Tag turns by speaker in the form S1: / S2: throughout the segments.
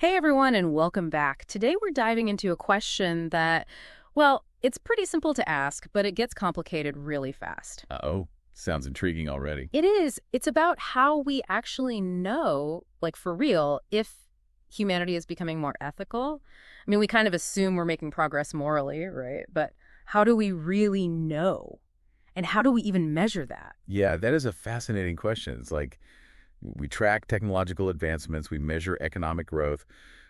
S1: Hey everyone, and welcome back. Today we're diving into a question that, well, it's pretty simple to ask, but it gets complicated really fast.
S2: Oh, sounds intriguing already.
S1: It is. It's about how we actually know, like for real, if humanity is becoming more ethical. I mean, we kind of assume we're making progress morally, right? But how do we really know? And how do we even measure that?
S2: Yeah, that is a fascinating question. It's like we track technological advancements, we measure economic growth,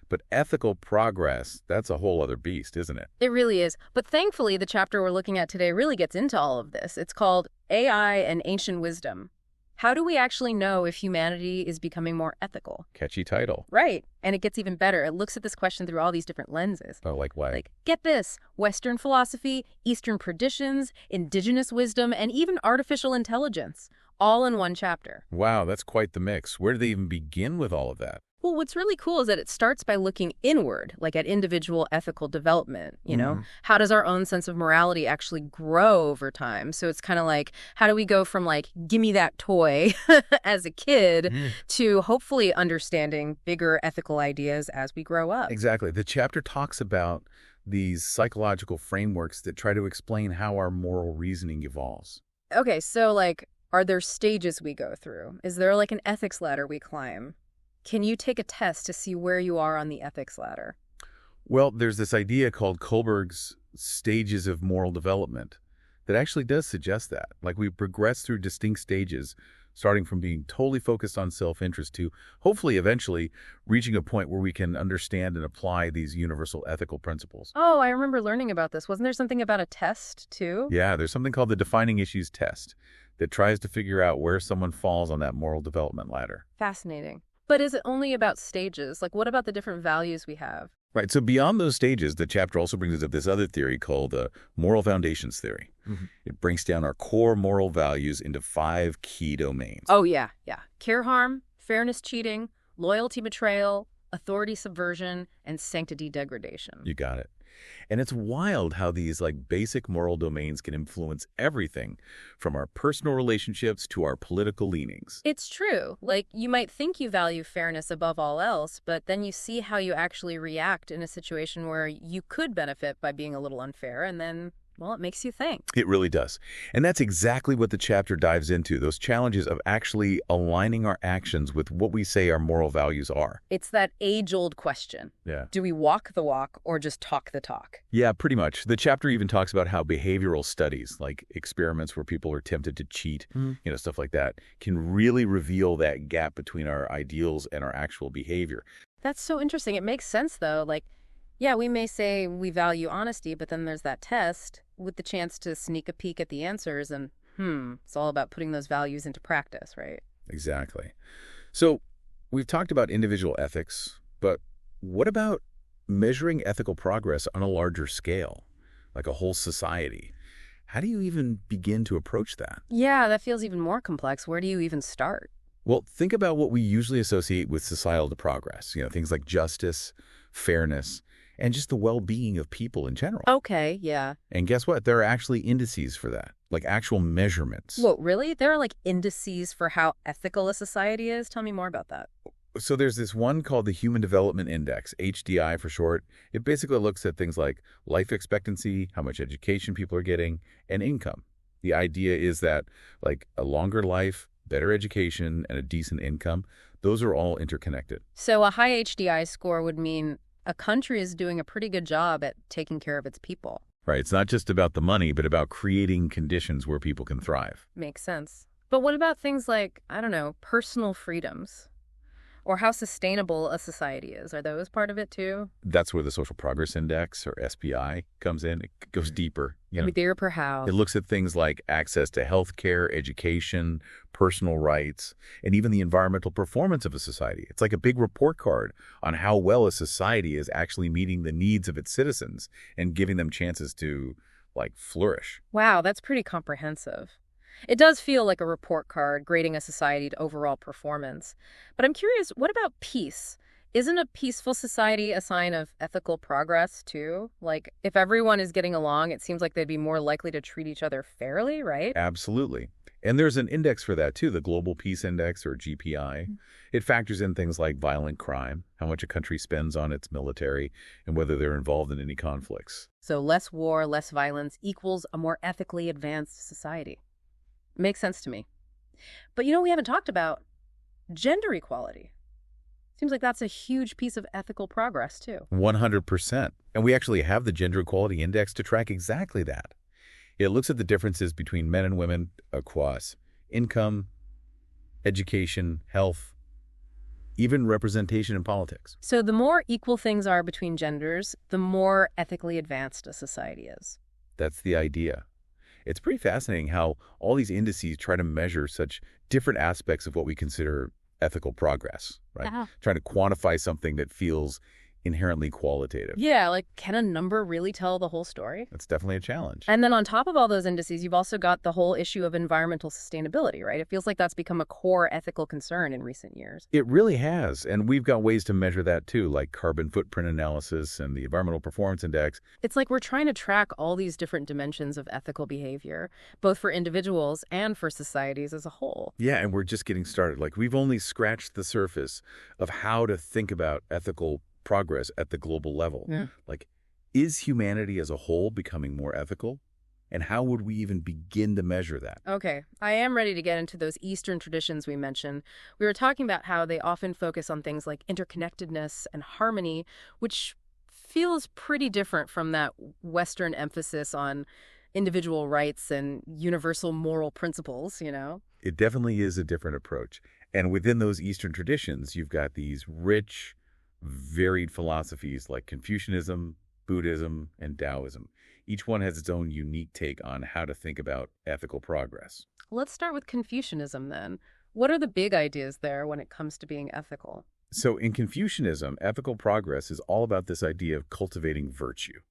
S2: but ethical progress, that's a whole other beast, isn't it?
S1: It really is. But thankfully, the chapter we're looking at today really gets into all of this. It's called AI and Ancient Wisdom. How do we actually know if humanity is becoming more ethical?
S2: Catchy title.
S1: Right. And it gets even better. It looks at this question through all these different lenses.
S2: Oh, like what?
S1: Like, get this, Western philosophy, Eastern traditions, indigenous wisdom, and even artificial intelligence, all in one chapter.
S2: Wow, that's quite the mix. Where do they even begin with all of that?
S1: Well, what's really cool is that it starts by looking inward, like at individual ethical development, you know? How does our own sense of morality actually grow over time? So it's kind of like, how do we go from like, gimme that toy as a kid to hopefully understanding bigger ethical ideas as we grow up?
S2: Exactly. The chapter talks about these psychological frameworks that try to explain how our moral reasoning evolves.
S1: Okay, so like, are there stages we go through? Is there like an ethics ladder we climb? Can you take a test to see where you are on the ethics ladder?
S2: Well, there's this idea called Kohlberg's stages of moral development that actually does suggest that. Like we progress through distinct stages, starting from being totally focused on self-interest to hopefully eventually reaching a point where we can understand and apply these universal ethical principles.
S1: Oh, I remember learning about this. Wasn't there something about a test, too?
S2: Yeah, there's something called the defining issues test that tries to figure out where someone falls on that moral development ladder.
S1: Fascinating. But is it only about stages? Like, what about the different values we have?
S2: Right, so beyond those stages, the chapter also brings us up this other theory called the moral foundations theory. It breaks down our core moral values into 5 key domains.
S1: Oh, yeah. Care harm, fairness cheating, loyalty betrayal, authority subversion, and sanctity degradation.
S2: You got it. And it's wild how these like basic moral domains can influence everything from our personal relationships to our political leanings.
S1: It's true. Like, you might think you value fairness above all else, but then you see how you actually react in a situation where you could benefit by being a little unfair, and then, well, it makes you think.
S2: It really does. And that's exactly what the chapter dives into, those challenges of actually aligning our actions with what we say our moral values are.
S1: It's that age-old question.
S2: Yeah.
S1: Do we walk the walk or just talk the talk?
S2: Yeah, pretty much. The chapter even talks about how behavioral studies, like experiments where people are tempted to cheat, stuff like that, can really reveal that gap between our ideals and our actual behavior.
S1: That's so interesting. It makes sense, though. Like, yeah, we may say we value honesty, but then there's that test with the chance to sneak a peek at the answers, and it's all about putting those values into practice, right?
S2: Exactly. So we've talked about individual ethics, but what about measuring ethical progress on a larger scale, like a whole society? How do you even begin to approach that?
S1: Yeah, that feels even more complex. Where do you even start?
S2: Well, think about what we usually associate with societal progress, things like justice, fairness, and just the well-being of people in general.
S1: Okay, yeah.
S2: And guess what? There are actually indices for that, like actual measurements.
S1: Whoa, really? There are like indices for how ethical a society is? Tell me more about that.
S2: So there's this one called the Human Development Index, HDI for short. It basically looks at things like life expectancy, how much education people are getting, and income. The idea is that like a longer life, better education, and a decent income, those are all interconnected.
S1: So a high HDI score would mean a country is doing a pretty good job at taking care of its people.
S2: Right. It's not just about the money, but about creating conditions where people can thrive.
S1: Makes sense. But what about things like, I don't know, personal freedoms? Or how sustainable a society is? Are those part of it too?
S2: That's where the Social Progress Index, or SPI, comes in. It goes deeper.
S1: Dear per house.
S2: It looks at things like access to health care, education, personal rights, and even the environmental performance of a society. It's like a big report card on how well a society is actually meeting the needs of its citizens and giving them chances to, like, flourish.
S1: Wow, that's pretty comprehensive. It does feel like a report card grading a society's overall performance. But I'm curious, what about peace? Isn't a peaceful society a sign of ethical progress, too? Like, if everyone is getting along, it seems like they'd be more likely to treat each other fairly, right?
S2: Absolutely. And there's an index for that, too, the Global Peace Index, or GPI. It factors in things like violent crime, how much a country spends on its military, and whether they're involved in any conflicts.
S1: So less war, less violence equals a more ethically advanced society. Makes sense to me. But we haven't talked about gender equality. Seems like that's a huge piece of ethical progress, too.
S2: 100%. And we actually have the Gender Equality Index to track exactly that. It looks at the differences between men and women across income, education, health, even representation in politics.
S1: So the more equal things are between genders, the more ethically advanced a society is.
S2: That's the idea. It's pretty fascinating how all these indices try to measure such different aspects of what we consider ethical progress, right?
S1: Yeah.
S2: Trying to quantify something that feels inherently qualitative.
S1: Yeah, like, can a number really tell the whole story?
S2: That's definitely a challenge.
S1: And then on top of all those indices, you've also got the whole issue of environmental sustainability, right? It feels like that's become a core ethical concern in recent years.
S2: It really has, and we've got ways to measure that too, like carbon footprint analysis and the Environmental Performance Index.
S1: It's like we're trying to track all these different dimensions of ethical behavior, both for individuals and for societies as a whole.
S2: Yeah, and we're just getting started. Like, we've only scratched the surface of how to think about ethical progress at the global level.
S1: Yeah.
S2: Like, is humanity as a whole becoming more ethical? And how would we even begin to measure that?
S1: Okay, I am ready to get into those Eastern traditions we mentioned. We were talking about how they often focus on things like interconnectedness and harmony, which feels pretty different from that Western emphasis on individual rights and universal moral principles,
S2: It definitely is a different approach. And within those Eastern traditions, you've got these rich, varied philosophies like Confucianism, Buddhism, and Taoism. Each one has its own unique take on how to think about ethical progress.
S1: Let's start with Confucianism then. What are the big ideas there when it comes to being ethical?
S2: So in Confucianism, ethical progress is all about this idea of cultivating virtue.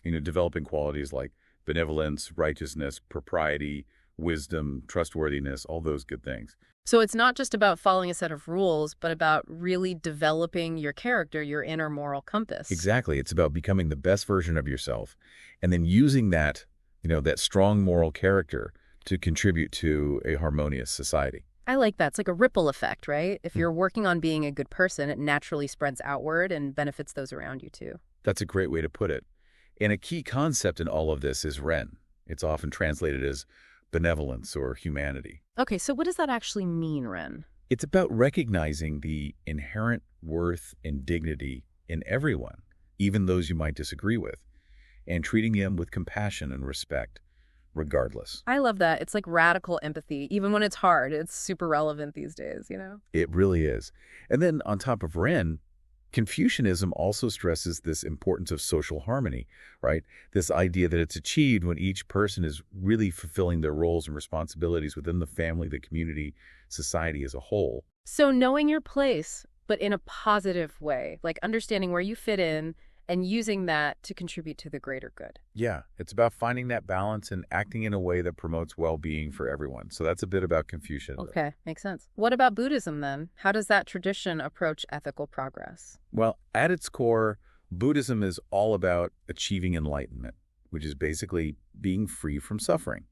S2: Developing qualities like benevolence, righteousness, propriety, wisdom, trustworthiness, all those good things.
S1: So it's not just about following a set of rules, but about really developing your character, your inner moral compass.
S2: Exactly. It's about becoming the best version of yourself and then using that, that strong moral character to contribute to a harmonious society.
S1: I like that. It's like a ripple effect, right? If you're working on being a good person, it naturally spreads outward and benefits those around you too.
S2: That's a great way to put it. And a key concept in all of this is Ren. It's often translated as benevolence or humanity.
S1: Okay, so what does that actually mean, Ren?
S2: It's about recognizing the inherent worth and dignity in everyone, even those you might disagree with, and treating them with compassion and respect, regardless.
S1: I love that. It's like radical empathy. Even when it's hard, it's super relevant these days,
S2: It really is. And then on top of Ren, Confucianism also stresses this importance of social harmony, right? This idea that it's achieved when each person is really fulfilling their roles and responsibilities within the family, the community, society as a whole.
S1: So knowing your place, but in a positive way, like understanding where you fit in and using that to contribute to the greater good.
S2: Yeah, it's about finding that balance and acting in a way that promotes well-being for everyone. So that's a bit about Confucianism.
S1: Okay, makes sense. What about Buddhism then? How does that tradition approach ethical progress?
S2: Well, at its core, Buddhism is all about achieving enlightenment, which is basically being free from suffering.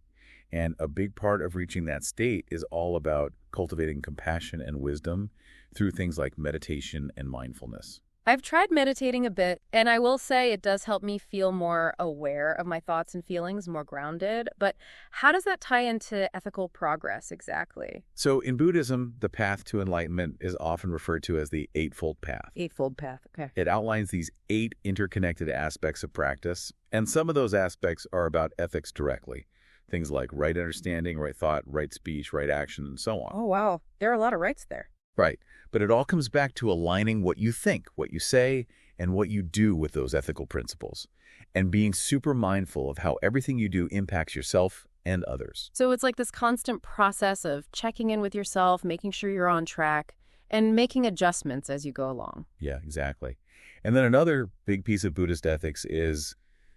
S2: And a big part of reaching that state is all about cultivating compassion and wisdom through things like meditation and mindfulness.
S1: I've tried meditating a bit, and I will say it does help me feel more aware of my thoughts and feelings, more grounded. But how does that tie into ethical progress exactly?
S2: So in Buddhism, the path to enlightenment is often referred to as the Eightfold Path.
S1: Eightfold Path, okay.
S2: It outlines these 8 interconnected aspects of practice, and some of those aspects are about ethics directly. Things like right understanding, right thought, right speech, right action, and so on.
S1: Oh, wow. There are a lot of rights there.
S2: Right. But it all comes back to aligning what you think, what you say, and what you do with those ethical principles, and being super mindful of how everything you do impacts yourself and others.
S1: So it's like this constant process of checking in with yourself, making sure you're on track, and making adjustments as you go along.
S2: Yeah, exactly. And then another big piece of Buddhist ethics is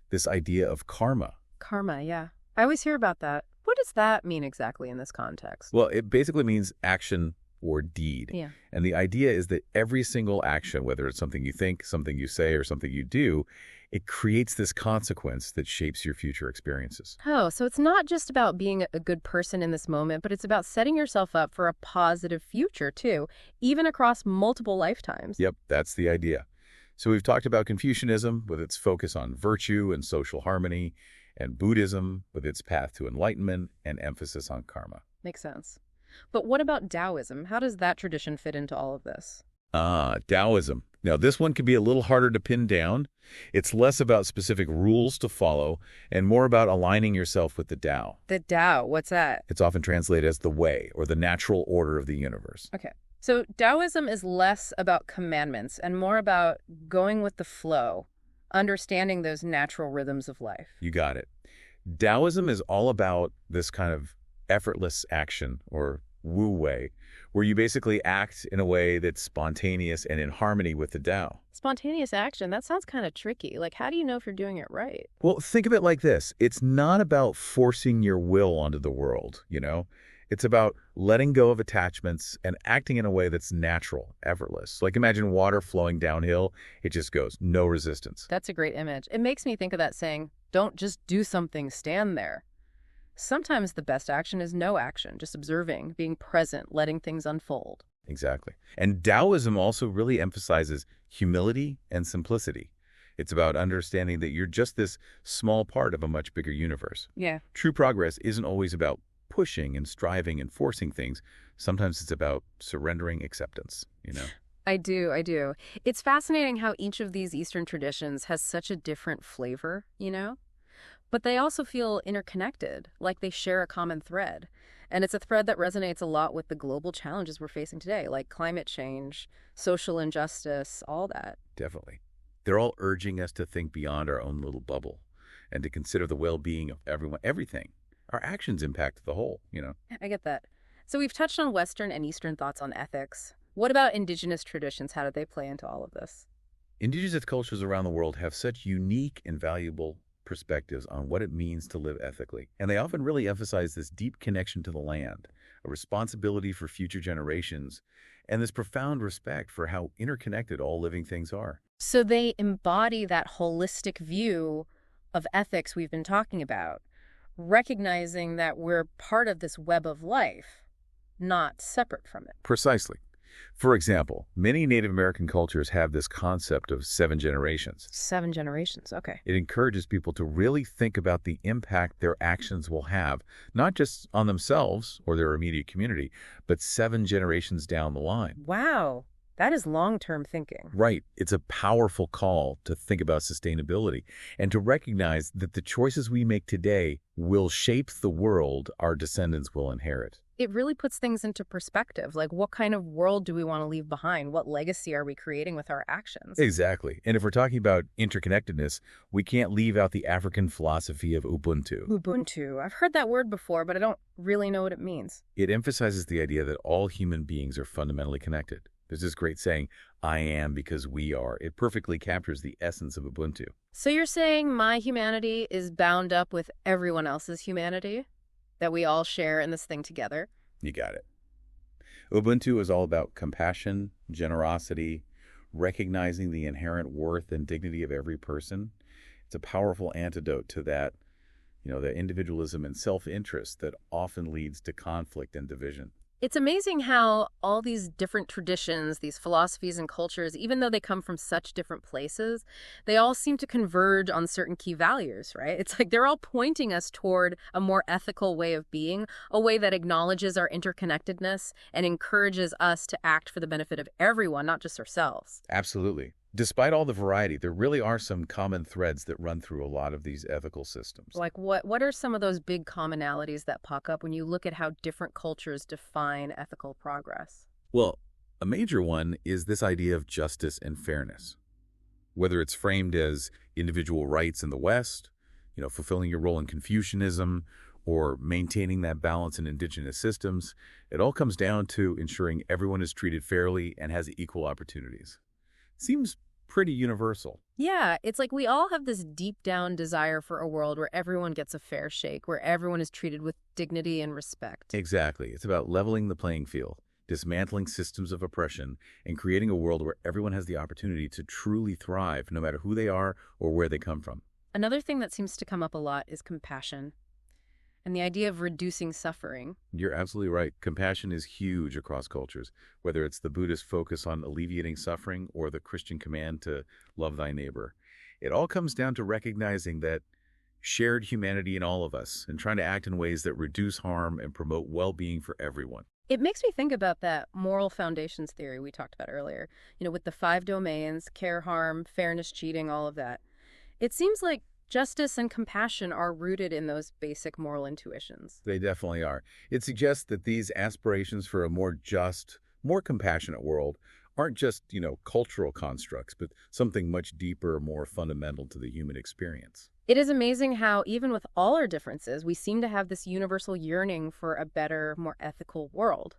S2: this idea of karma.
S1: Karma, yeah. I always hear about that. What does that mean exactly in this context?
S2: Well, it basically means action or deed.
S1: Yeah.
S2: And the idea is that every single action, whether it's something you think, something you say, or something you do, it creates this consequence that shapes your future experiences.
S1: Oh, so it's not just about being a good person in this moment, but it's about setting yourself up for a positive future, too, even across multiple lifetimes.
S2: Yep, that's the idea. So we've talked about Confucianism with its focus on virtue and social harmony, and Buddhism with its path to enlightenment and emphasis on karma.
S1: Makes sense. But what about Taoism? How does that tradition fit into all of this?
S2: Taoism. Now, this one can be a little harder to pin down. It's less about specific rules to follow and more about aligning yourself with the Tao.
S1: The Tao, what's that?
S2: It's often translated as the way or the natural order of the universe.
S1: Okay. So Taoism is less about commandments and more about going with the flow, understanding those natural rhythms of life.
S2: You got it. Taoism is all about this kind of effortless action or wu wei, where you basically act in a way that's spontaneous and in harmony with the Tao.
S1: Spontaneous action, that sounds kind of tricky. Like, how do you know if you're doing it right?
S2: Well, think of it like this. It's not about forcing your will onto the world, you know? It's about letting go of attachments and acting in a way that's natural, effortless. Like imagine water flowing downhill. It just goes, no resistance.
S1: That's a great image. It makes me think of that saying, don't just do something, stand there. Sometimes the best action is no action, just observing, being present, letting things unfold.
S2: Exactly. And Taoism also really emphasizes humility and simplicity. It's about understanding that you're just this small part of a much bigger universe.
S1: Yeah.
S2: True progress isn't always about pushing and striving and forcing things. Sometimes it's about surrendering acceptance, you know?
S1: I do. It's fascinating how each of these Eastern traditions has such a different flavor, you know? But they also feel interconnected, like they share a common thread. And it's a thread that resonates a lot with the global challenges we're facing today, like climate change, social injustice, all that.
S2: Definitely. They're all urging us to think beyond our own little bubble and to consider the well-being of everyone, everything. Our actions impact the whole, you know?
S1: I get that. So we've touched on Western and Eastern thoughts on ethics. What about Indigenous traditions? How do they play into all of this?
S2: Indigenous cultures around the world have such unique and valuable perspectives on what it means to live ethically. And they often really emphasize this deep connection to the land, a responsibility for future generations, and this profound respect for how interconnected all living things are.
S1: So they embody that holistic view of ethics we've been talking about, recognizing that we're part of this web of life, not separate from it.
S2: Precisely. For example, many Native American cultures have this concept of 7 generations.
S1: 7 generations, okay.
S2: It encourages people to really think about the impact their actions will have, not just on themselves or their immediate community, but 7 generations down the line.
S1: Wow, that is long-term thinking.
S2: Right. It's a powerful call to think about sustainability and to recognize that the choices we make today will shape the world our descendants will inherit.
S1: It really puts things into perspective. Like, what kind of world do we want to leave behind? What legacy are we creating with our actions?
S2: Exactly. And if we're talking about interconnectedness, we can't leave out the African philosophy of Ubuntu.
S1: Ubuntu. I've heard that word before, but I don't really know what it means.
S2: It emphasizes the idea that all human beings are fundamentally connected. There's this great saying, I am because we are. It perfectly captures the essence of Ubuntu.
S1: So you're saying my humanity is bound up with everyone else's humanity? That we all share in this thing together?
S2: You got it. Ubuntu is all about compassion, generosity, recognizing the inherent worth and dignity of every person. It's a powerful antidote to that, the individualism and self-interest that often leads to conflict and division.
S1: It's amazing how all these different traditions, these philosophies and cultures, even though they come from such different places, they all seem to converge on certain key values, right? It's like they're all pointing us toward a more ethical way of being, a way that acknowledges our interconnectedness and encourages us to act for the benefit of everyone, not just ourselves.
S2: Absolutely. Despite all the variety, there really are some common threads that run through a lot of these ethical systems.
S1: Like what are some of those big commonalities that pop up when you look at how different cultures define ethical progress?
S2: Well, a major one is this idea of justice and fairness. Whether it's framed as individual rights in the West, fulfilling your role in Confucianism, or maintaining that balance in indigenous systems, it all comes down to ensuring everyone is treated fairly and has equal opportunities. Seems pretty universal.
S1: Yeah, it's like we all have this deep down desire for a world where everyone gets a fair shake, where everyone is treated with dignity and respect.
S2: Exactly. It's about leveling the playing field. dismantling systems of oppression, and creating a world where everyone has the opportunity to truly thrive, no matter who they are or where they come from.
S1: Another thing that seems to come up a lot is compassion and the idea of reducing suffering.
S2: You're absolutely right. Compassion is huge across cultures, whether it's the Buddhist focus on alleviating suffering or the Christian command to love thy neighbor. It all comes down to recognizing that shared humanity in all of us and trying to act in ways that reduce harm and promote well-being for everyone.
S1: It makes me think about that moral foundations theory we talked about earlier, with the 5 domains, care, harm, fairness, cheating, all of that. It seems like justice and compassion are rooted in those basic moral intuitions.
S2: They definitely are. It suggests that these aspirations for a more just, more compassionate world aren't just, cultural constructs, but something much deeper, more fundamental to the human experience.
S1: It is amazing how, even with all our differences, we seem to have this universal yearning for a better, more ethical world.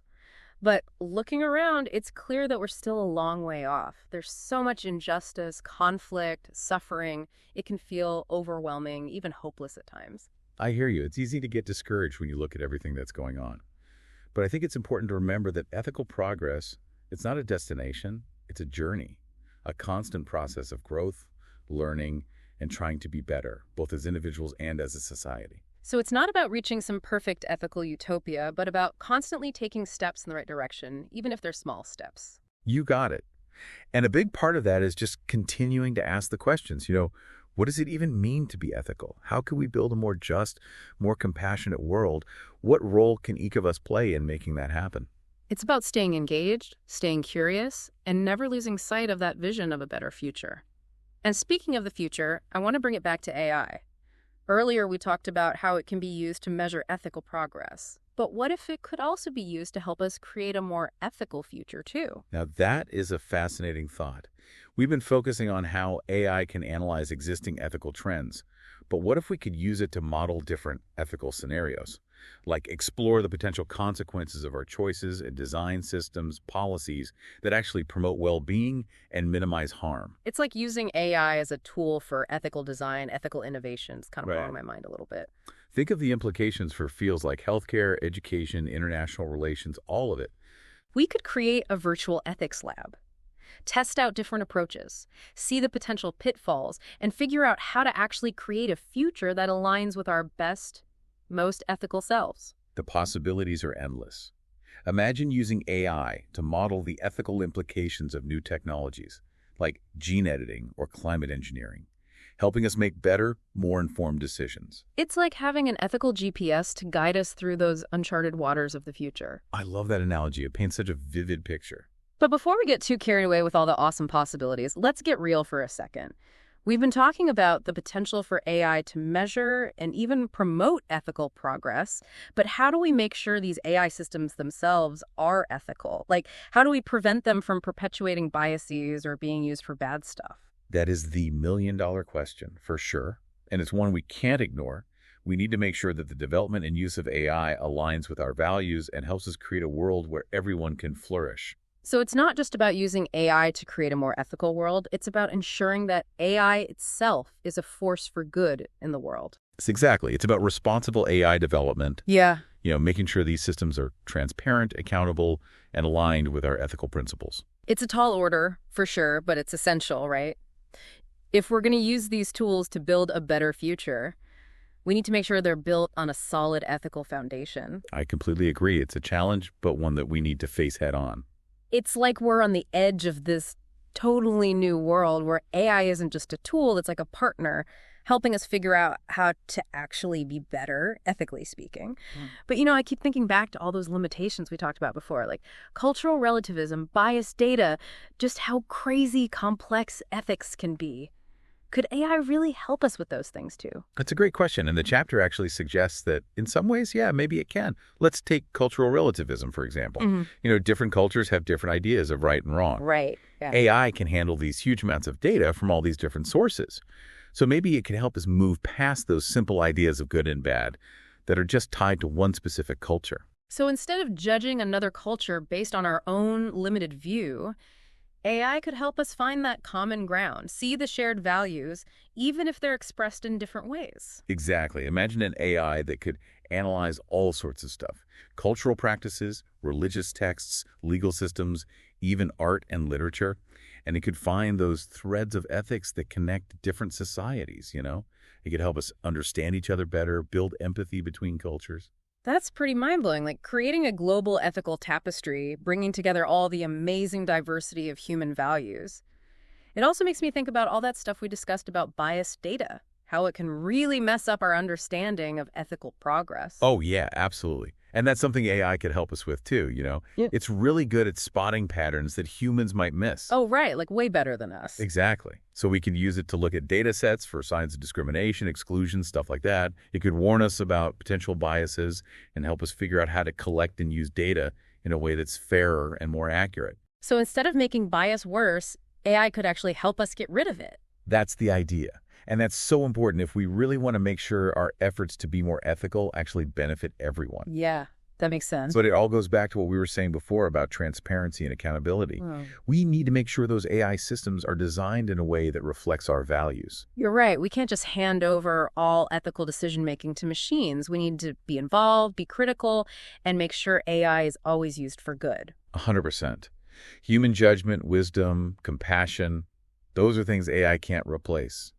S1: But looking around, it's clear that we're still a long way off. There's so much injustice, conflict, suffering. It can feel overwhelming, even hopeless at times.
S2: I hear you. It's easy to get discouraged when you look at everything that's going on. But I think it's important to remember that ethical progress, it's not a destination, it's a journey, a constant process of growth, learning, and trying to be better, both as individuals and as a society.
S1: So it's not about reaching some perfect ethical utopia, but about constantly taking steps in the right direction, even if they're small steps.
S2: You got it. And a big part of that is just continuing to ask the questions, what does it even mean to be ethical? How can we build a more just, more compassionate world? What role can each of us play in making that happen?
S1: It's about staying engaged, staying curious, and never losing sight of that vision of a better future. And speaking of the future, I want to bring it back to AI. Earlier, we talked about how it can be used to measure ethical progress. But what if it could also be used to help us create a more ethical future, too?
S2: Now, that is a fascinating thought. We've been focusing on how AI can analyze existing ethical trends. But what if we could use it to model different ethical scenarios? Like explore the potential consequences of our choices and design systems, policies that actually promote well-being and minimize harm.
S1: It's like using AI as a tool for ethical design, ethical innovations, kind of blowing my mind a little bit.
S2: Think of the implications for fields like healthcare, education, international relations, all of it.
S1: We could create a virtual ethics lab, test out different approaches, see the potential pitfalls, and figure out how to actually create a future that aligns with our best, most ethical selves.
S2: The possibilities are endless. Imagine using AI to model the ethical implications of new technologies, like gene editing or climate engineering, helping us make better, more informed decisions.
S1: It's like having an ethical GPS to guide us through those uncharted waters of the future.
S2: I love that analogy. It paints such a vivid picture.
S1: But before we get too carried away with all the awesome possibilities, let's get real for a second. We've been talking about the potential for AI to measure and even promote ethical progress, but how do we make sure these AI systems themselves are ethical? Like, how do we prevent them from perpetuating biases or being used for bad stuff?
S2: That is the million-dollar question, for sure, and it's one we can't ignore. We need to make sure that the development and use of AI aligns with our values and helps us create a world where everyone can flourish.
S1: So it's not just about using AI to create a more ethical world. It's about ensuring that AI itself is a force for good in the world.
S2: Exactly. It's about responsible AI development.
S1: Yeah.
S2: Making sure these systems are transparent, accountable, and aligned with our ethical principles.
S1: It's a tall order, for sure, but it's essential, right? If we're going to use these tools to build a better future, we need to make sure they're built on a solid ethical foundation.
S2: I completely agree. It's a challenge, but one that we need to face head on.
S1: It's like we're on the edge of this totally new world where AI isn't just a tool, it's like a partner helping us figure out how to actually be better, ethically speaking. But, I keep thinking back to all those limitations we talked about before, like cultural relativism, biased data, just how crazy complex ethics can be. Could AI really help us with those things, too?
S2: That's a great question, and the chapter actually suggests that in some ways, yeah, maybe it can. Let's take cultural relativism, for example. Different cultures have different ideas of right and wrong.
S1: Right. Yeah.
S2: AI can handle these huge amounts of data from all these different sources. So maybe it can help us move past those simple ideas of good and bad that are just tied to one specific culture.
S1: So instead of judging another culture based on our own limited view, AI could help us find that common ground, see the shared values, even if they're expressed in different ways.
S2: Exactly. Imagine an AI that could analyze all sorts of stuff. Cultural practices, religious texts, legal systems, even art and literature. And it could find those threads of ethics that connect different societies. It could help us understand each other better, build empathy between cultures.
S1: That's pretty mind-blowing, like creating a global ethical tapestry, bringing together all the amazing diversity of human values. It also makes me think about all that stuff we discussed about biased data, how it can really mess up our understanding of ethical progress.
S2: Oh, yeah, absolutely. And that's something AI could help us with too.
S1: Yeah.
S2: It's really good at spotting patterns that humans might miss.
S1: Oh, right, like way better than us.
S2: Exactly. So we can use it to look at data sets for signs of discrimination, exclusion, stuff like that. It could warn us about potential biases and help us figure out how to collect and use data in a way that's fairer and more accurate.
S1: So instead of making bias worse, AI could actually help us get rid of it.
S2: That's the idea. And that's so important if we really want to make sure our efforts to be more ethical actually benefit everyone.
S1: Yeah, that makes sense.
S2: But it all goes back to what we were saying before about transparency and accountability.
S1: Oh.
S2: We need to make sure those AI systems are designed in a way that reflects our values.
S1: You're right. We can't just hand over all ethical decision-making to machines. We need to be involved, be critical, and make sure AI is always used for good.
S2: 100%. Human judgment, wisdom, compassion, those are things AI can't replace.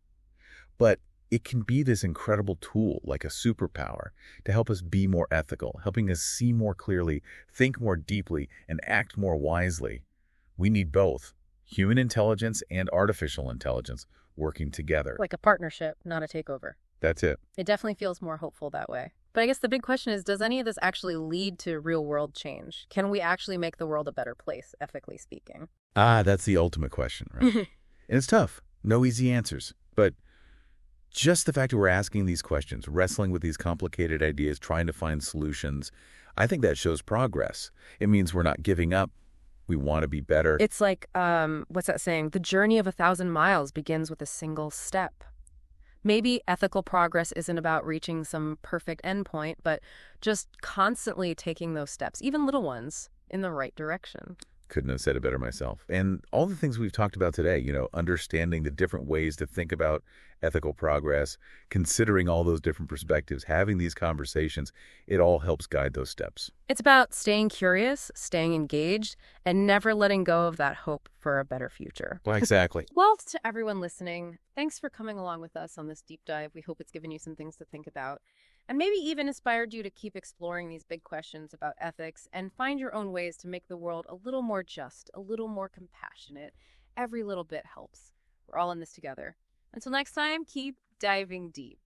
S2: But it can be this incredible tool, like a superpower, to help us be more ethical, helping us see more clearly, think more deeply, and act more wisely. We need both, human intelligence and artificial intelligence, working together.
S1: Like a partnership, not a takeover.
S2: That's it.
S1: It definitely feels more hopeful that way. But I guess the big question is, does any of this actually lead to real-world change? Can we actually make the world a better place, ethically speaking?
S2: That's the ultimate question, right? And it's tough. No easy answers. But just the fact that we're asking these questions, wrestling with these complicated ideas, trying to find solutions, I think that shows progress. It means we're not giving up. We want to be better.
S1: It's like, what's that saying? The journey of 1,000 miles begins with a single step. Maybe ethical progress isn't about reaching some perfect endpoint, but just constantly taking those steps, even little ones, in the right direction.
S2: Couldn't have said it better myself. And all the things we've talked about today, understanding the different ways to think about ethical progress, considering all those different perspectives, having these conversations, it all helps guide those steps.
S1: It's about staying curious, staying engaged, and never letting go of that hope for a better future.
S2: Well, exactly.
S1: Well, to everyone listening, thanks for coming along with us on this deep dive. We hope it's given you some things to think about, and maybe even inspired you to keep exploring these big questions about ethics and find your own ways to make the world a little more just, a little more compassionate. Every little bit helps. We're all in this together. Until next time, keep diving deep.